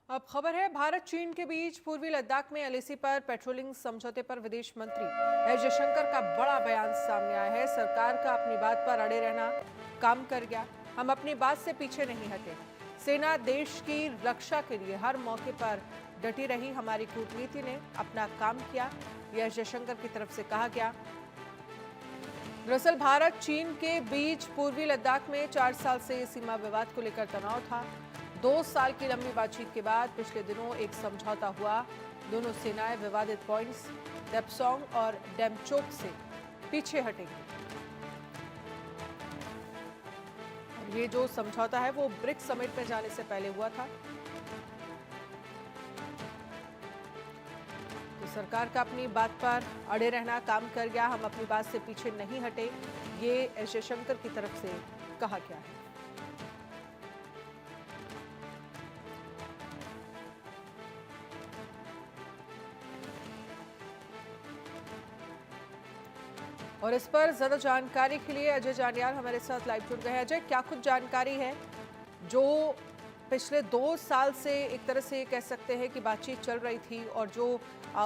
अब खबर है भारत चीन के बीच पूर्वी लद्दाख में एलएसी पर पेट्रोलिंग समझौते पर विदेश मंत्री एस जयशंकर का बड़ा बयान सामने आया है। सरकार का अपनी बात पर अड़े रहना काम कर गया, हम अपनी बात से पीछे नहीं हटे। सेना देश की रक्षा के लिए हर मौके पर डटी रही, हमारी कूटनीति ने अपना काम किया, यह एस जयशंकर की तरफ से कहा गया। दरअसल भारत चीन के बीच पूर्वी लद्दाख में 4 साल से सीमा विवाद को लेकर तनाव था। 2 साल की लंबी बातचीत के बाद पिछले दिनों एक समझौता हुआ। दोनों सेनाएं विवादित पॉइंट्स डेप्सोंग और डेमचोक से पीछे हटेंगी। ये जो समझौता है वो ब्रिक्स समिट में जाने से पहले हुआ था। तो सरकार का अपनी बात पर अड़े रहना काम कर गया, हम अपनी बात से पीछे नहीं हटे, ये एस जयशंकर की तरफ से कहा गया है। और इस पर ज्यादा जानकारी के लिए अजय जानियाल हमारे साथ लाइव जुड़ गए हैं। अजय, क्या कुछ जानकारी है जो पिछले 2 साल से एक तरह से कह सकते हैं कि बातचीत चल रही थी और जो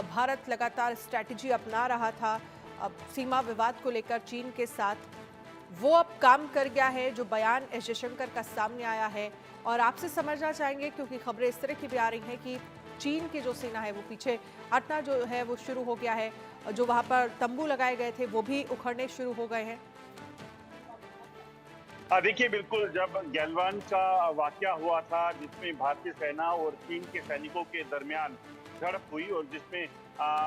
भारत लगातार स्ट्रैटेजी अपना रहा था अब सीमा विवाद को लेकर चीन के साथ, वो अब काम कर गया है, जो बयान एस जयशंकर का सामने आया है। और आपसे समझना चाहेंगे क्योंकि खबरें इस तरह की भी आ रही हैं कि चीन की जो सेना है वो पीछे हटना जो है वो शुरू हो गया है, जो वहां पर तंबू लगाए गए थे वो भी उखड़ने शुरू हो गए हैं। देखिए, बिल्कुल जब गैलवान का वाकया हुआ था जिसमें भारतीय सेना और चीन के सैनिकों के दरमियान झड़प हुई और जिसमें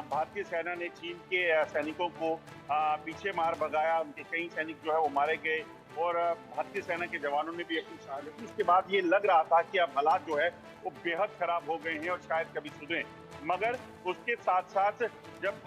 भारतीय सेना ने चीन के सैनिकों को पीछे मार भगाया, उनके कई सैनिक जो है वो मारे गए और भारतीय सेना के जवानों ने भी अपनी शहादत दी। इसके बाद ये लग रहा था कि अब हालात जो है वो बेहद खराब हो गए हैं और शायद कभी सुधरे, मगर उसके साथ साथ जब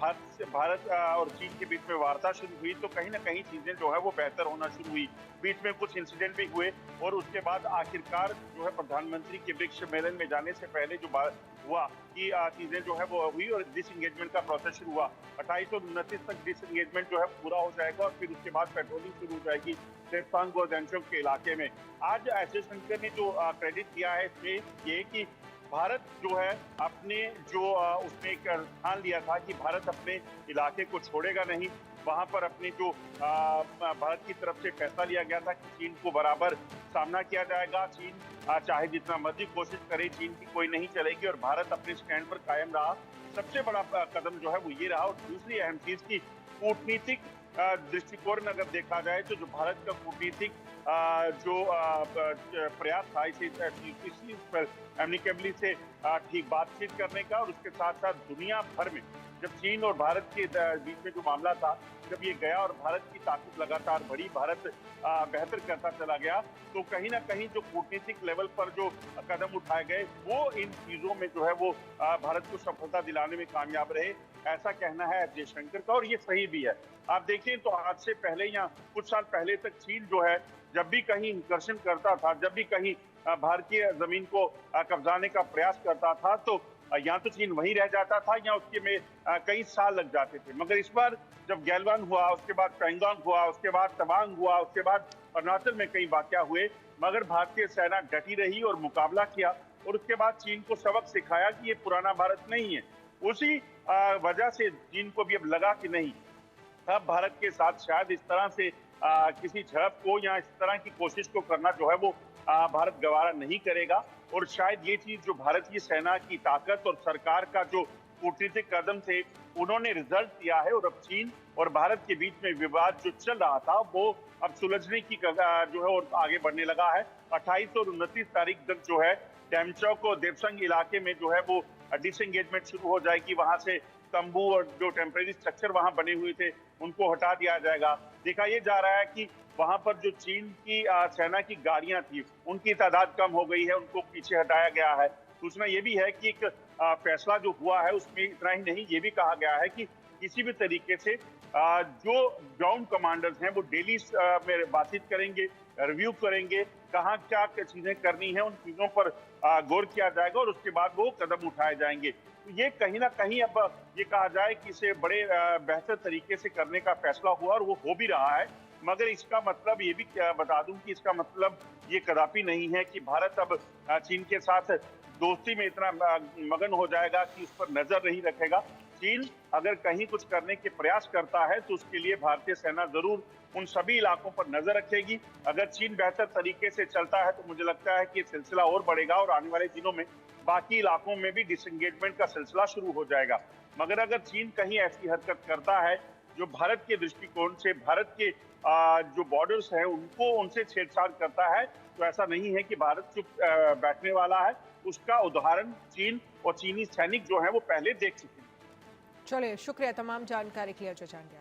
भारत और चीन के बीच में वार्ता शुरू हुई तो कहीं ना कहीं चीजें जो है वो बेहतर होना शुरू हुई। बीच में कुछ इंसिडेंट भी हुए और उसके बाद आखिरकार जो है प्रधानमंत्री के ब्रिक्स सम्मेलन में जाने से पहले जो बात हुआ कि चीजें जो है वो हुई और डिसएंगेजमेंट का प्रोसेस शुरू हुआ। 2829 तक डिसएंगेजमेंट जो है पूरा हो जाएगा और फिर उसके बाद पेट्रोलिंग शुरू हो जाएगी डेप्सांग और डेमचोक के इलाके में। आज एस जयशंकर ने जो क्रेडिट दिया है इसमें ये कि भारत जो है अपने जो उसने एक ठान लिया था कि भारत अपने इलाके को छोड़ेगा नहीं, वहां पर अपने जो भारत की तरफ से फैसला लिया गया था कि चीन को बराबर सामना किया जाएगा। चीन चाहे जितना मर्जी कोशिश करे, चीन की कोई नहीं चलेगी और भारत अपने स्टैंड पर कायम रहा। सबसे बड़ा कदम जो है वो ये रहा। और दूसरी अहम चीज की कूटनीतिक दृष्टिकोण में अगर देखा जाए तो जो भारत का कूटनीतिक जो प्रयास था इसी पर एमिकेबली से ठीक बातचीत करने का और उसके साथ साथ दुनिया भर में जब चीन और भारत के बीच में जो मामला था, जब ये गया और भारत की ताकत लगातार बढ़ी, भारत बेहतर करता चला गया, तो कहीं ना कहीं जो कूटनीतिक लेवल पर जो कदम उठाए गए वो इन चीजों में जो है वो भारत को सफलता दिलाने में कामयाब रहे, ऐसा कहना है जयशंकर का और ये सही भी है। आप देखिए तो आज से पहले या कुछ साल पहले तक चीन जो है जब भी कहीं इंकर्शन करता था, जब भी कहीं भारतीय जमीन को कब्जाने का प्रयास करता था तो या तो चीन वहीं रह जाता था या उसके में कई साल लग जाते थे। मगर इस बार जब गैलवान हुआ, उसके बाद पैंगोंग हुआ, उसके बाद तवांग हुआ, उसके बाद अरुणाचल में कई वाकया हुए, मगर भारतीय सेना डटी रही और मुकाबला किया और उसके बाद चीन को सबक सिखाया कि ये पुराना भारत नहीं है। उसी वजह से चीन को भी अब लगा कि नहीं, अब भारत के साथ शायद इस तरह से किसी झड़प को या इस तरह की कोशिश को करना जो है वो भारत गवारा नहीं करेगा। और शायद ये चीज जो भारतीय सेना की ताकत और सरकार का जो कूटनीतिक कदम थे उन्होंने रिजल्ट दिया है और अब चीन और भारत के बीच में विवाद जो चल रहा था वो अब सुलझने की जो है और आगे बढ़ने लगा है। 28 और 29 तारीख तक जो है डेमचोक और देपसंग इलाके में जो है वो डिसएंगेजमेंट शुरू हो जाएगी। वहां से तंबू और जो टेम्परेरी स्ट्रक्चर वहां बने हुए थे उनको हटा दिया जाएगा। देखा ये जा रहा है कि वहां पर जो चीन की सेना की गाड़ियां थी उनकी तादाद कम हो गई है, उनको पीछे हटाया गया है। दूसरा ये भी है कि एक फैसला जो हुआ है उसमें इतना ही नहीं, ये भी कहा गया है कि किसी भी तरीके से जो ग्राउंड कमांडर्स हैं वो डेली में बातचीत करेंगे, रिव्यू करेंगे, कहाँ क्या चीजें करनी है, उन चीजों पर गौर किया जाएगा और उसके बाद वो कदम उठाए जाएंगे। तो ये कहीं ना कहीं अब ये कहा जाए कि इसे बड़े बेहतर तरीके से करने का फैसला हुआ और वो हो भी रहा है। मगर इसका मतलब ये भी बता दूं कि इसका मतलब ये कदापि नहीं है कि भारत अब चीन के साथ दोस्ती में इतना मगन हो जाएगा कि उस पर नजर नहीं रखेगा। चीन अगर कहीं कुछ करने के प्रयास करता है तो उसके लिए भारतीय सेना जरूर उन सभी इलाकों पर नजर रखेगी। अगर चीन बेहतर तरीके से चलता है तो मुझे लगता है कि ये सिलसिला और बढ़ेगा और आने वाले दिनों में बाकी इलाकों में भी डिसएंगेजमेंट का सिलसिला शुरू हो जाएगा। मगर अगर चीन कहीं ऐसी हरकत करता है जो भारत के दृष्टिकोण से, भारत के जो बॉर्डर्स हैं उनको उनसे छेड़छाड़ करता है, तो ऐसा नहीं है कि भारत चुप बैठने वाला है। उसका उदाहरण चीन और चीनी सैनिक जो हैं वो पहले देख चुके हैं। चलिए, शुक्रिया तमाम जानकारी के लिए अजय जांगिया।